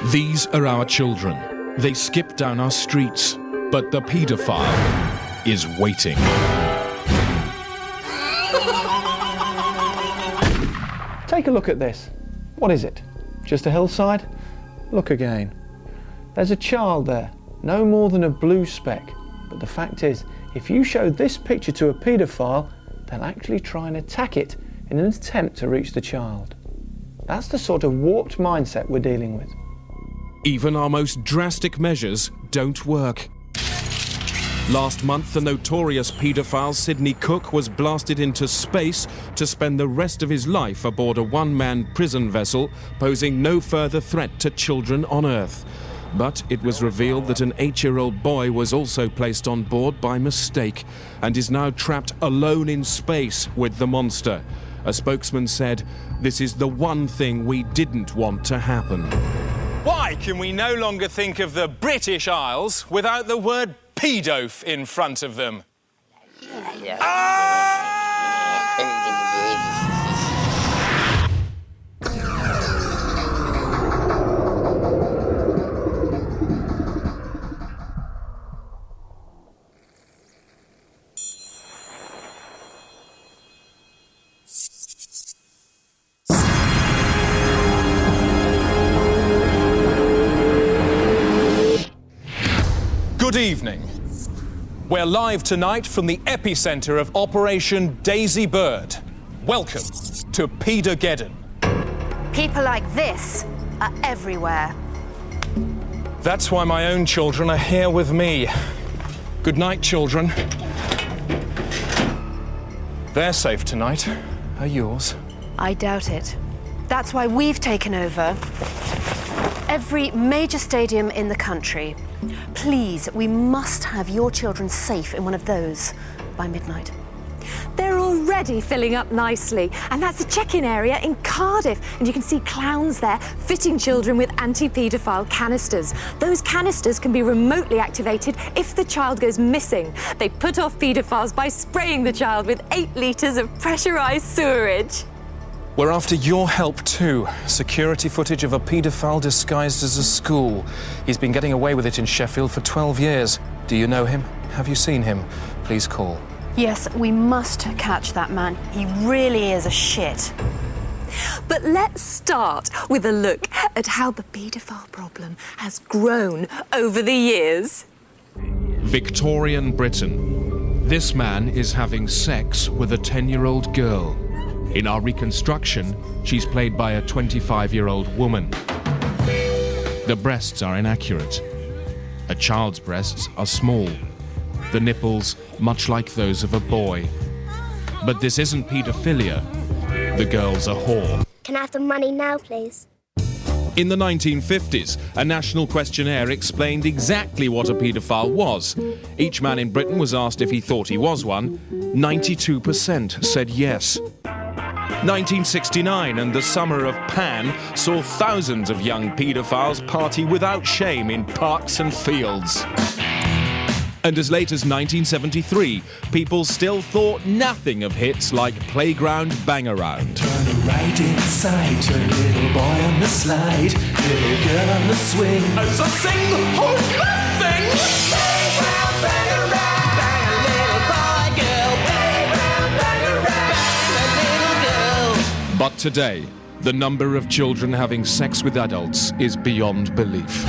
These are our children. They skip down our streets, but the paedophile is waiting. Take a look at this. What is it? Just a hillside? Look again. There's a child there, no more than a blue speck. But the fact is, if you show this picture to a paedophile, they'll actually try and attack it in an attempt to reach the child. That's the sort of warped mindset we're dealing with. Even our most drastic measures don't work. Last month, the notorious paedophile Sidney Cook was blasted into space to spend the rest of his life aboard a one-man prison vessel, posing no further threat to children on Earth. But it was revealed that an 8-year-old boy was also placed on board by mistake and is now trapped alone in space with the monster. A spokesman said, "This is the one thing we didn't want to happen." Why can we no longer think of the British Isles without the word pedof in front of them? Good evening. We're live tonight from the epicenter of Operation Daisy Bird. Welcome to Paedogeddon. People like this are everywhere. That's why my own children are here with me. Good night, children. They're safe tonight. Are yours? I doubt it. That's why we've taken over every major stadium in the country. Please, we must have your children safe in one of those by midnight. They're already filling up nicely, and that's a check-in area in Cardiff, and you can see clowns there fitting children with anti-paedophile canisters. Those canisters can be remotely activated if the child goes missing. They put off paedophiles by spraying the child with 8 litres of pressurised sewerage. We're after your help too. Security footage of a paedophile disguised as a school. He's been getting away with it in Sheffield for 12 years. Do you know him? Have you seen him? Please call. Yes, we must catch that man. He really is a shit. But let's start with a look at how the paedophile problem has grown over the years. Victorian Britain. This man is having sex with a 10-year-old girl. In our reconstruction, she's played by a 25-year-old woman. The breasts are inaccurate. A child's breasts are small. The nipples much like those of a boy. But this isn't paedophilia. The girl's a whore. Can I have the money now, please? In the 1950s, a national questionnaire explained exactly what a paedophile was. Each man in Britain was asked if he thought he was one. 92% said yes. 1969 and the summer of Pan saw thousands of young paedophiles party without shame in parks and fields. And as late as 1973, people still thought nothing of hits like Playground Bangaround. Turn right inside, turn little boy on the slide, little girl on the swing. As I sing the whole thing. Playground Bangaround, bang a little boy, girl. Playground Bangaround, bang a little girl. But today, the number of children having sex with adults is beyond belief.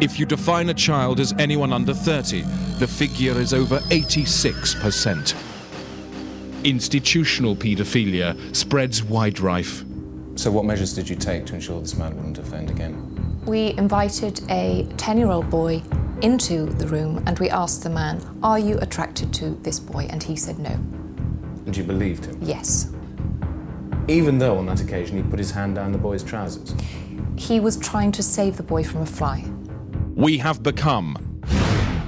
If you define a child as anyone under 30, the figure is over 86%. Institutional paedophilia spreads wide rife. So what measures did you take to ensure this man wouldn't offend again? We invited a 10-year-old boy into the room and we asked the man, "Are you attracted to this boy?" And he said no. And you believed him? Yes. Even though on that occasion he put his hand down the boy's trousers? He was trying to save the boy from a fly. We have become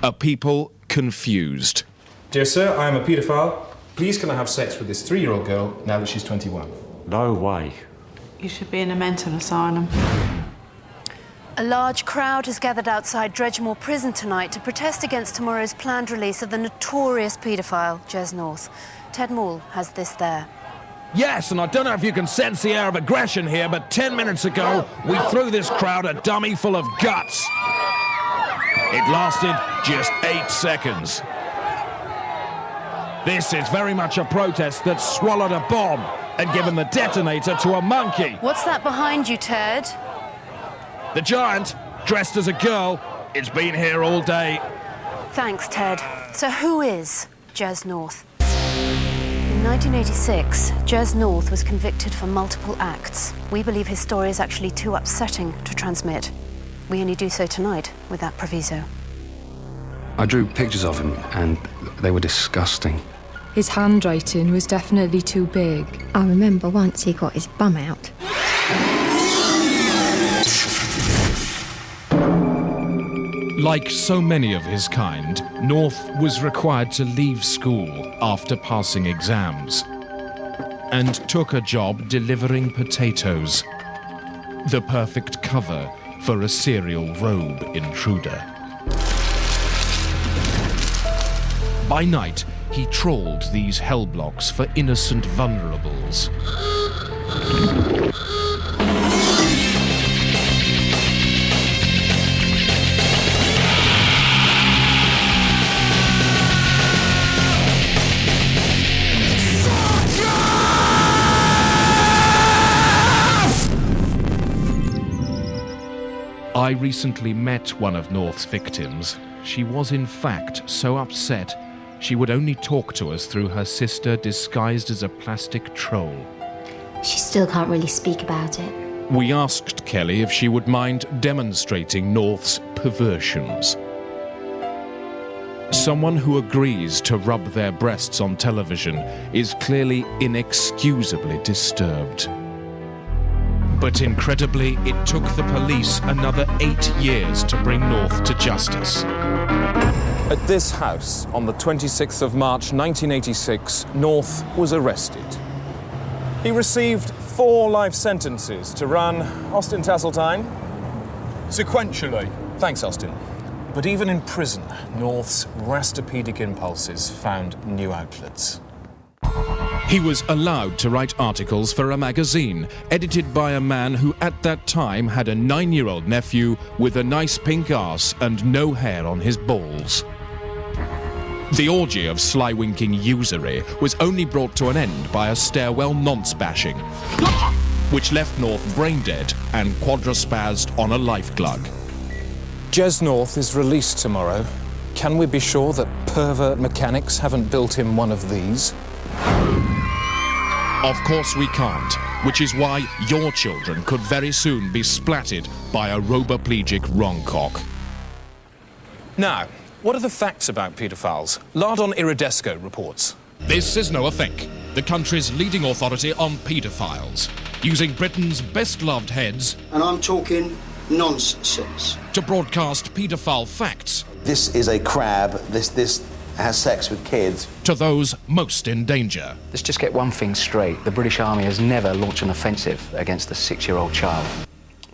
a people confused. Dear sir, I am a paedophile. Please can I have sex with this 3-year-old girl now that she's 21? No way. You should be in a mental asylum. A large crowd has gathered outside Dredgemore Prison tonight to protest against tomorrow's planned release of the notorious paedophile, Jez North. Ted Moore has this there. Yes, and I don't know if you can sense the air of aggression here, but 10 minutes ago, we threw this crowd a dummy full of guts. It lasted just 8 seconds. This is very much a protest that swallowed a bomb and given the detonator to a monkey. What's that behind you, Ted? The giant, dressed as a girl, it's been here all day. Thanks, Ted. So who is Jez North? In 1986, Jez North was convicted for multiple acts. We believe his story is actually too upsetting to transmit. We only do so tonight with that proviso. I drew pictures of him and they were disgusting. His handwriting was definitely too big. I remember once he got his bum out. Like so many of his kind, North was required to leave school after passing exams and took a job delivering potatoes, the perfect cover for a serial robe intruder. By night, he trawled these hell blocks for innocent vulnerables. I recently met one of North's victims. She was in fact so upset she would only talk to us through her sister disguised as a plastic troll. She still can't really speak about it. We asked Kelly if she would mind demonstrating North's perversions. Someone who agrees to rub their breasts on television is clearly inexcusably disturbed. But incredibly, it took the police another 8 years to bring North to justice. At this house, on the 26th of March 1986, North was arrested. He received 4 life sentences to run, Austin Tasseltine, sequentially. Thanks, Austin. But even in prison, North's rastopedic impulses found new outlets. He was allowed to write articles for a magazine, edited by a man who at that time had a 9-year-old nephew with a nice pink arse and no hair on his balls. The orgy of sly-winking usury was only brought to an end by a stairwell nonce-bashing, which left North brain-dead and quadraspazzed on a life glug. Jez North is released tomorrow. Can we be sure that pervert mechanics haven't built him one of these? Of course we can't, which is why your children could very soon be splatted by a roboplegic wrongcock. Now, what are the facts about paedophiles? Lardon Iridesco reports. This is Noah Fink, the country's leading authority on paedophiles, using Britain's best-loved heads... And I'm talking nonsense. ...to broadcast paedophile facts. This is a crab. This has sex with kids. ...to those most in danger. Let's just get one thing straight. The British Army has never launched an offensive against a 6-year-old child.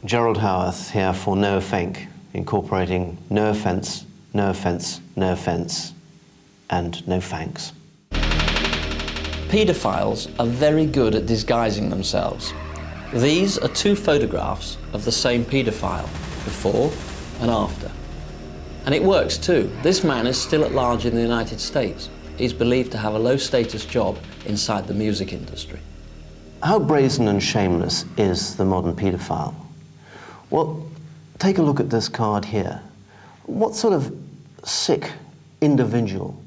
Gerald Howarth here for No Fink, incorporating no offence, no offence, no offence, and no thanks. Paedophiles are very good at disguising themselves. These are 2 photographs of the same paedophile, before and after. And it works too. This man is still at large in the United States. He's believed to have a low-status job inside the music industry. How brazen and shameless is the modern paedophile? Well, take a look at this card here. What sort of sick individual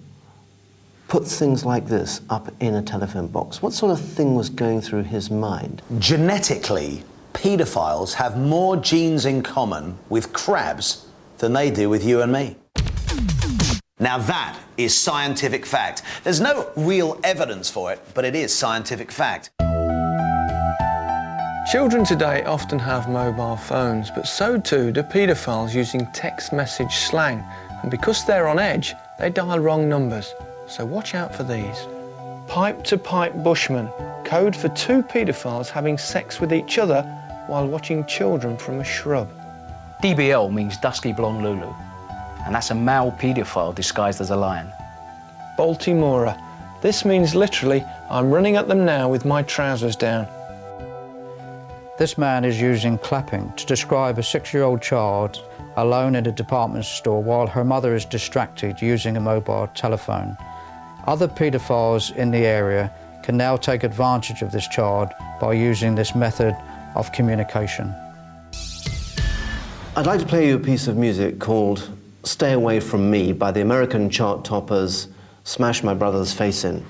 puts things like this up in a telephone box? What sort of thing was going through his mind? Genetically, paedophiles have more genes in common with crabs than they do with you and me. Now that is scientific fact. There's no real evidence for it, but it is scientific fact. Children today often have mobile phones, but so too do paedophiles using text message slang. And because they're on edge, they dial wrong numbers. So watch out for these. Pipe-to-pipe bushman, code for 2 paedophiles having sex with each other while watching children from a shrub. DBL means Dusky Blonde Lulu, and that's a male paedophile disguised as a lion. Baltimorer, This means literally I'm running at them now with my trousers down. This man is using clapping to describe a 6-year-old child alone in a department store while her mother is distracted using a mobile telephone. Other paedophiles in the area can now take advantage of this child by using this method of communication. I'd like to play you a piece of music called Stay Away From Me by the American chart toppers Smash My Brother's Face In.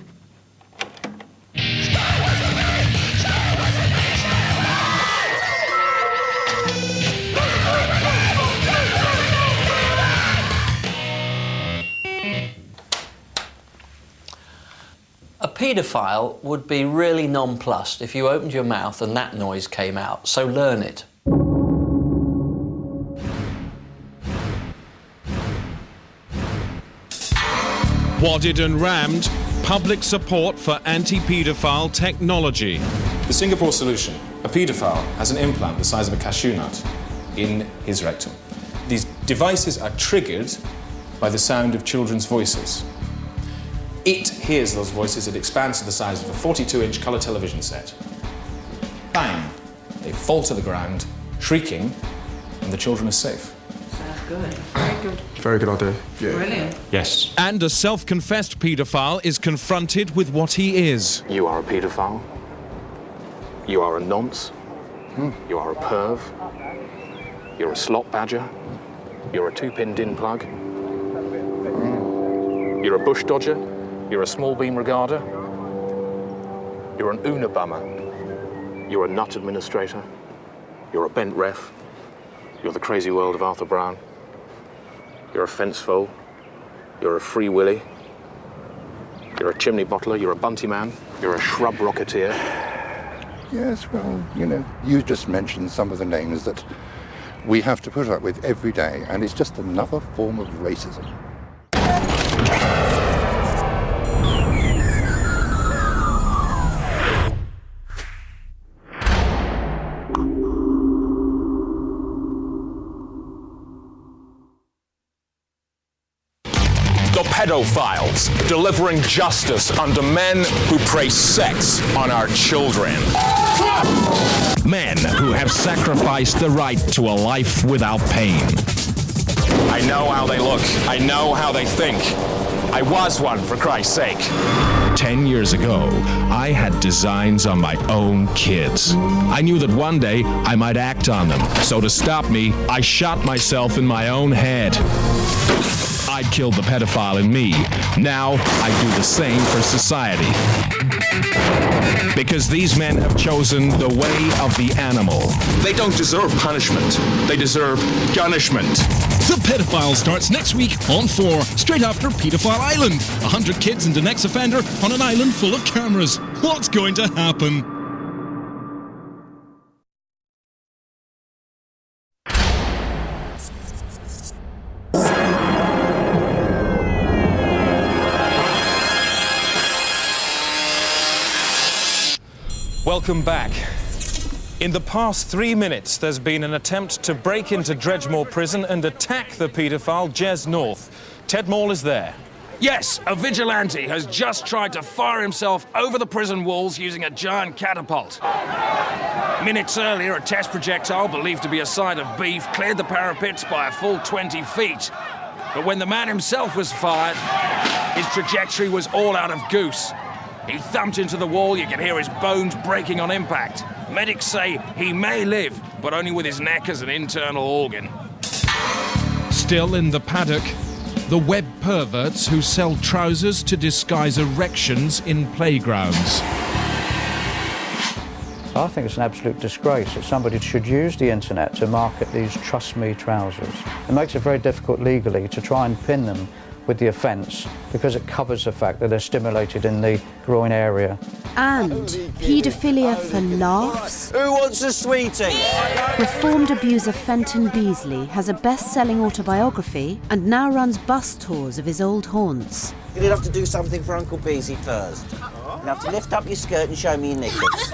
A paedophile would be really nonplussed if you opened your mouth and that noise came out, so learn it. Wadded and rammed, public support for anti-paedophile technology. The Singapore solution. A paedophile has an implant the size of a cashew nut in his rectum. These devices are triggered by the sound of children's voices. It hears those voices, it expands to the size of a 42-inch colour television set. Bang! They fall to the ground, shrieking, and the children are safe. Sounds good. Very good. Very good idea. Yeah. Brilliant. Yes. And a self-confessed paedophile is confronted with what he is. You are a paedophile. You are a nonce. You are a perv. You're a slot badger. You're a 2-pin din plug. You're a bush dodger. You're a small beam regarder. You're an Una bummer. You're a nut administrator. You're a bent ref. You're the crazy world of Arthur Brown. You're a fence foal. You're a free willy. You're a chimney bottler. You're a bunty man. You're a shrub rocketeer. Yes, well, you know, you just mentioned some of the names that we have to put up with every day, and it's just another form of racism. The pedophiles, delivering justice unto men who prey sex on our children. Men who have sacrificed the right to a life without pain. I know how they look. I know how they think. I was one, for Christ's sake. 10 years ago, I had designs on my own kids. I knew that one day I might act on them. So to stop me, I shot myself in my own head. I'd killed the pedophile in me. Now I do the same for society. Because these men have chosen the way of the animal. They don't deserve punishment. They deserve gunishment. The Pedophile starts next week on 4, straight after Paedophile Island. 100 kids and an ex-offender on an island full of cameras. What's going to happen? Welcome back. In the past 3 minutes, there's been an attempt to break into Dredgemore Prison and attack the paedophile Jez North. Ted Maul is there. Yes, a vigilante has just tried to fire himself over the prison walls using a giant catapult. Minutes earlier, a test projectile believed to be a side of beef cleared the parapets by a full 20 feet. But when the man himself was fired, his trajectory was all out of goose. He thumped into the wall, you can hear his bones breaking on impact. Medics say he may live, but only with his neck as an internal organ. Still in the paddock, the web perverts who sell trousers to disguise erections in playgrounds. I think it's an absolute disgrace that somebody should use the internet to market these Trust Me trousers. It makes it very difficult legally to try and pin them with the offence because it covers the fact that they're stimulated in the groin area. And paedophilia for laughs? Who wants a sweetie? Reformed abuser Fenton Beasley has a best-selling autobiography and now runs bus tours of his old haunts. You'd have to do something for Uncle Beezy first. You'd have to lift up your skirt and show me your knickers.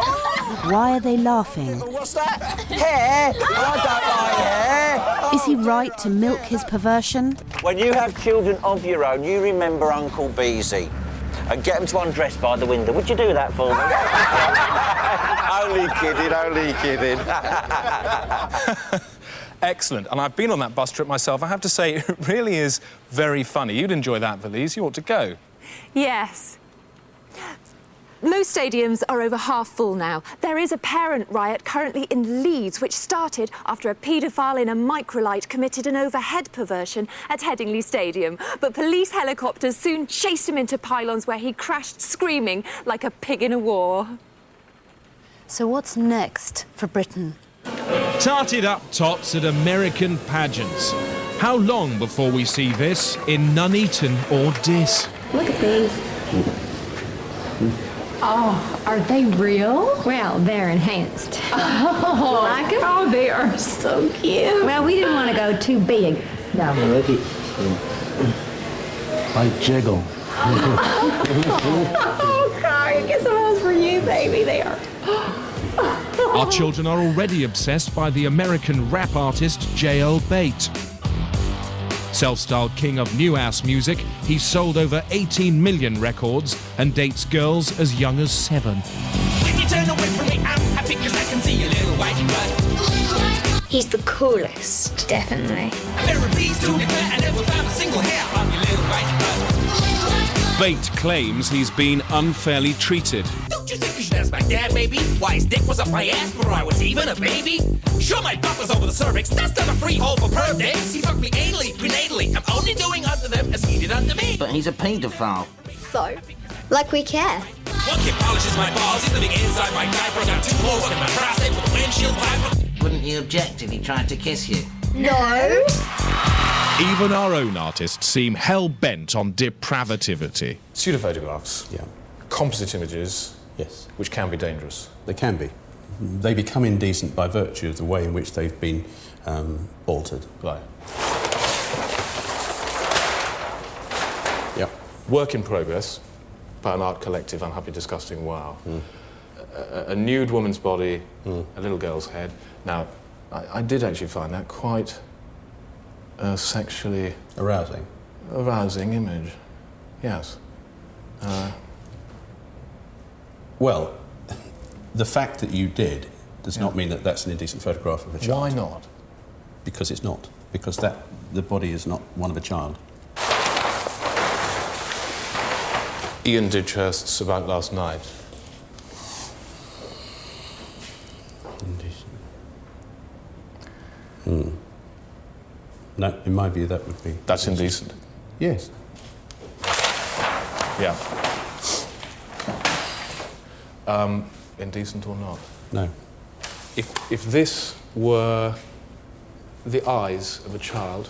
Why are they laughing? What's that? Hair? I don't like hair. Is he right to milk his perversion? When you have children of your own, you remember Uncle Beezy. And get him to undress by the window. Would you do that for me? Only kidding. Excellent. And I've been on that bus trip myself. I have to say, it really is very funny. You'd enjoy that, Valise. You ought to go. Yes. Most stadiums are over half full now. There is a parent riot currently in Leeds, which started after a paedophile in a microlight committed an overhead perversion at Headingley Stadium. But police helicopters soon chased him into pylons where he crashed screaming like a pig in a war. So what's next for Britain? Tarted up tots at American pageants. How long before we see this in Nuneaton or Diss? Look at these. Oh, are they real? Well, they're enhanced. Oh, Like 'em? oh, they are so cute. Well, we didn't want to go too big. No. I jiggle. Oh, God, I guess those for you, baby. They are. Our children are already obsessed by the American rap artist J.L. Bate. Self-styled king of new house music, he's sold over 18 million records and dates girls as young as 7. When you turn away from me, I'm happy because I can see your little white butt. He's the coolest, definitely. Very pleased to declare I never found a single hair on your little white butt. Bate claims he's been unfairly treated. Don't you think you should ask my dad, maybe? Why his dick was up my ass before I was even a baby? Sure, my butt was over the cervix. That's not a free hole for perv dicks. He fucked me anally, prenatally. I'm only doing unto them as he did unto me. But he's a paedophile. So? Like we care. One kid polishes my balls. He's living inside my diaper. I got 2 more working my prostate with a windshield wiper. Wouldn't you object if he tried to kiss you? No. Even our own artists seem hell-bent on depravativity. Pseudophotographs. Yeah. Composite images. Yes. Which can be dangerous. They can be. They become indecent by virtue of the way in which they've been altered. Right. Yep. Work in progress by an art collective, Unhappy Disgusting Wow. A nude woman's body, a little girl's head. Now, I did actually find that quite sexually... Arousing? Arousing image, yes. Well, the fact that you did does not mean that that's an indecent photograph of a child. Why not? Because it's not. Because the body is not one of a child. Ian Didhurst's About Last Night. Indecent. No, in my view, that would be... That's indecent? Yes. Yeah. Indecent or not? No. If this were the eyes of a child...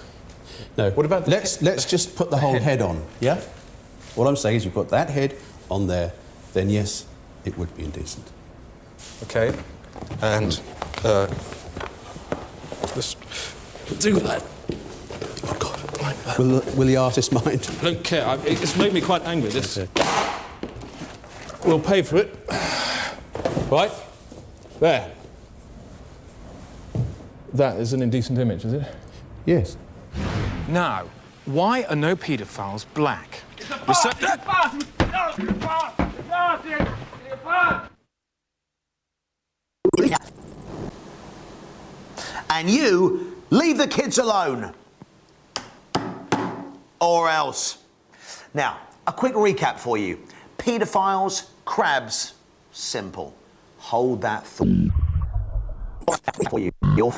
No. What about the Let's just put the whole head on, yeah? What I'm saying is you put that head on there, then yes, it would be indecent. Okay. And, just do that. Oh, God. Like that. Will the artist mind? I don't care. It's made me quite angry. This. We'll pay for it. Right? There. That is an indecent image, is it? Yes. Now, why are no paedophiles black? And you leave the kids alone. Or else. Now, a quick recap for you. Paedophiles, crabs, simple. Hold that thought for you. Your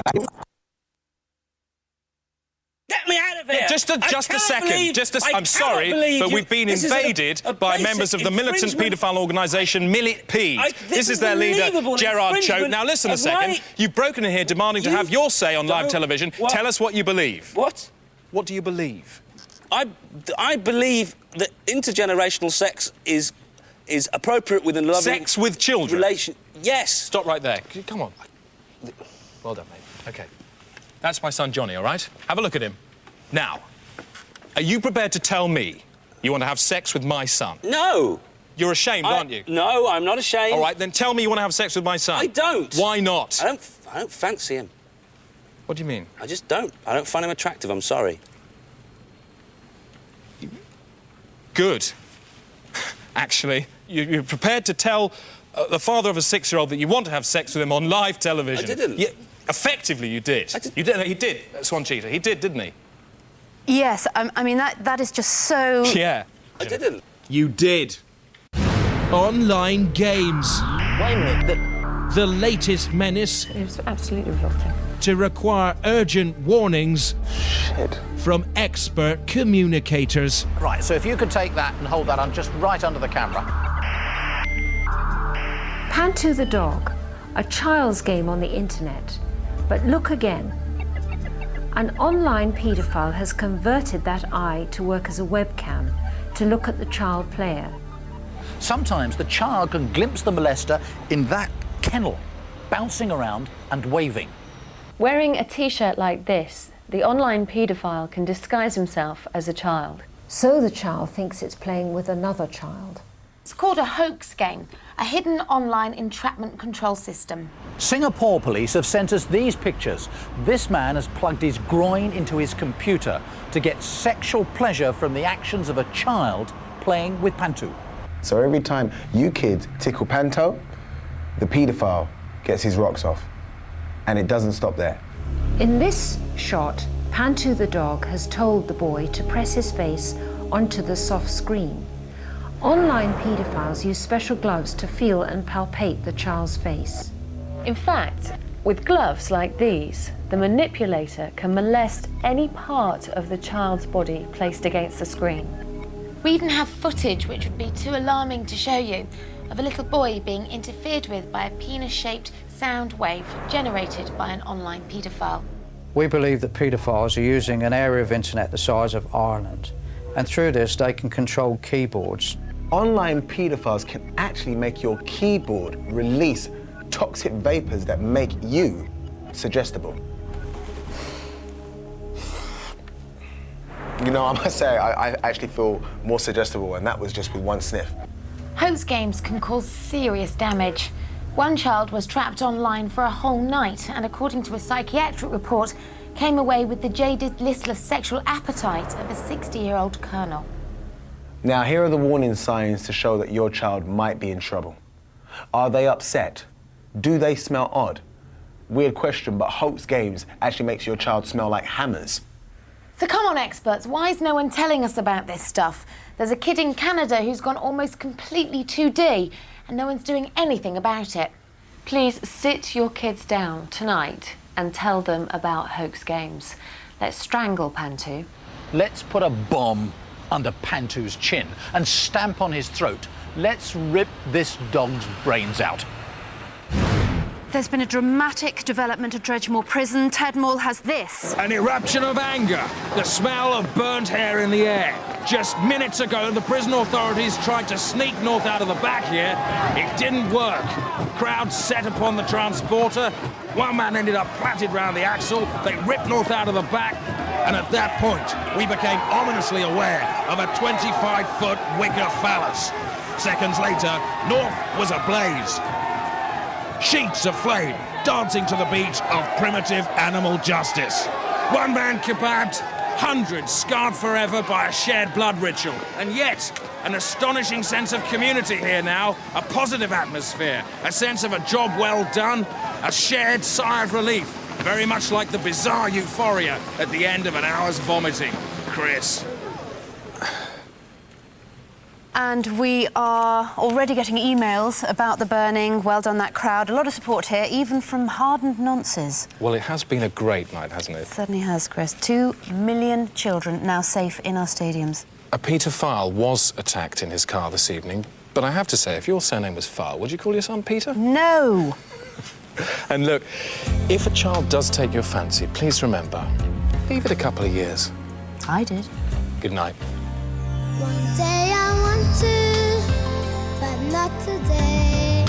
Get me out of here! Just a second. I'm sorry, but we've been invaded by members of the militant paedophile organisation Millet P. This is their leader, Gerard Choate. Now listen a second. You've broken in here demanding to have your say on live television. Tell us what you believe. What? What do you believe? I believe that intergenerational sex is appropriate within loving... Sex with children? Yes. Stop right there. Come on. Well done, mate. OK. That's my son, Johnny, all right? Have a look at him. Now, are you prepared to tell me you want to have sex with my son? No. You're ashamed, aren't you? No, I'm not ashamed. All right, then tell me you want to have sex with my son. I don't. Why not? I don't fancy him. What do you mean? I just don't. I don't find him attractive, I'm sorry. Good. actually. You're prepared to tell the father of a 6-year-old that you want to have sex with him on live television. I didn't. Yeah, effectively, you did. You did. He did, Swan Cheetah. He did, didn't he? Yes, I mean, that is just so... Yeah. I didn't. You did. Online games. Wait a minute, The latest menace It was absolutely revolting. to require urgent warnings from expert communicators. Right, so if you could take that and hold that on just right under the camera. Pantu the dog, a child's game on the internet. But look again. An online paedophile has converted that eye to work as a webcam to look at the child player. Sometimes the child can glimpse the molester in that kennel, bouncing around and waving. Wearing a t-shirt like this, the online paedophile can disguise himself as a child. So the child thinks it's playing with another child. It's called a hoax game, a hidden online entrapment control system. Singapore police have sent us these pictures. This man has plugged his groin into his computer to get sexual pleasure from the actions of a child playing with Pantu. So every time you kids tickle Panto, the paedophile gets his rocks off. And it doesn't stop there. In this shot, Pantu the dog has told the boy to press his face onto the soft screen. Online paedophiles use special gloves to feel and palpate the child's face. In fact, with gloves like these, the manipulator can molest any part of the child's body placed against the screen. We even have footage, which would be too alarming to show you, of a little boy being interfered with by a penis-shaped sound wave generated by an online paedophile. We believe that paedophiles are using an area of internet the size of Ireland, and through this they can control keyboards. Online paedophiles can actually make your keyboard release toxic vapors that make you suggestible. You know, I must say, I actually feel more suggestible, and that was just with one sniff. Hoax games can cause serious damage. One child was trapped online for a whole night and, according to a psychiatric report, came away with the jaded, listless sexual appetite of a 60-year-old colonel. Now, here are the warning signs to show that your child might be in trouble. Are they upset? Do they smell odd? Weird question, but hoax games actually makes your child smell like hammers. So come on, experts, why is no one telling us about this stuff? There's a kid in Canada who's gone almost completely 2D, and no one's doing anything about it. Please sit your kids down tonight and tell them about hoax games. Let's strangle Pantu. Let's put a bomb under Pantu's chin and stamp on his throat. Let's rip this dog's brains out. There's been a dramatic development at Dredgemore Prison. Ted Moore has this. An eruption of anger, the smell of burnt hair in the air. Just minutes ago, the prison authorities tried to sneak North out of the back here. It didn't work. Crowds set upon the transporter. One man ended up planted round the axle. They ripped North out of the back. And at that point, we became ominously aware of a 25-foot wicker phallus. Seconds later, North was ablaze. Sheets of flame dancing to the beat of primitive animal justice. One man kebabbed, hundreds scarred forever by a shared blood ritual. And yet, an astonishing sense of community here now, a positive atmosphere, a sense of a job well done, a shared sigh of relief, very much like the bizarre euphoria at the end of an hour's vomiting. Chris. And we are already getting emails about the burning. Well done, that crowd. A lot of support here, even from hardened nonces. Well, it has been a great night, hasn't it? Certainly has, Chris. 2 million children now safe in our stadiums. A paedophile was attacked in his car this evening, but I have to say, if your surname was Farr, would you call your son Peter? No! And look, if a child does take your fancy, please remember, leave it a couple of years. I did. Good night. One day I want to, but not today.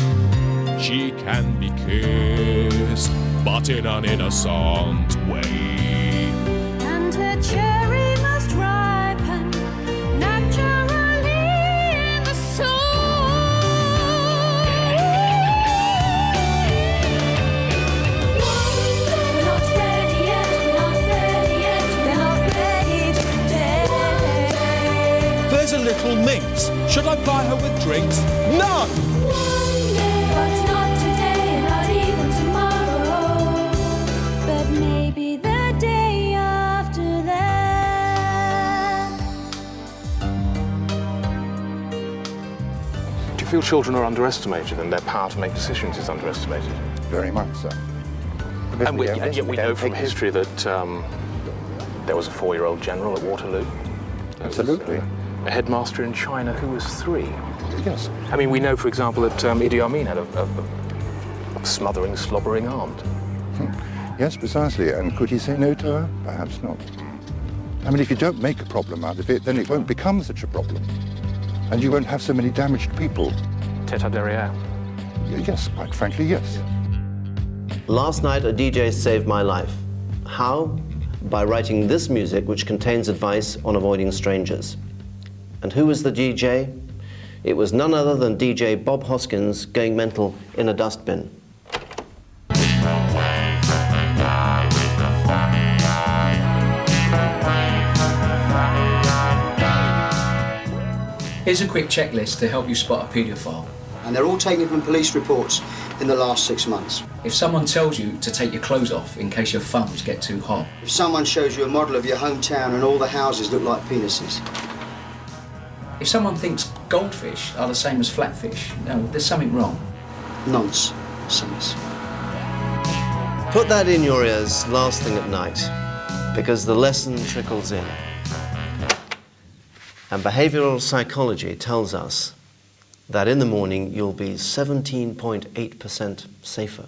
She can be kissed, but in an innocent way. And her cherry must ripen naturally in the soul. We're not ready yet, we're not ready yet, we're not ready today. There's a little minx. Should I ply her with drinks? No! But not today, not even tomorrow. But maybe the day after that. Do you feel children are underestimated and their power to make decisions is underestimated? Very much so. And yet we know from history that there was a 4-year-old general at Waterloo. Absolutely. A headmaster in China who was 3. Yes. I mean, we know, for example, that Idi Amin had a smothering, slobbering aunt. Yes, precisely. And could he say no to her? Perhaps not. I mean, if you don't make a problem out of it, then it won't become such a problem. And you won't have so many damaged people. Tête derrière. Yes, quite frankly, yes. Last night, a DJ saved my life. How? By writing this music, which contains advice on avoiding strangers. And who was the DJ? It was none other than DJ Bob Hoskins going mental in a dustbin. Here's a quick checklist to help you spot a paedophile. And they're all taken from police reports in the last 6 months. If someone tells you to take your clothes off in case your thumbs get too hot. If someone shows you a model of your hometown and all the houses look like penises. If someone thinks goldfish are the same as flatfish, no, there's something wrong. Nonsense. Put that in your ears last thing at night, because the lesson trickles in. And behavioral psychology tells us that in the morning you'll be 17.8% safer.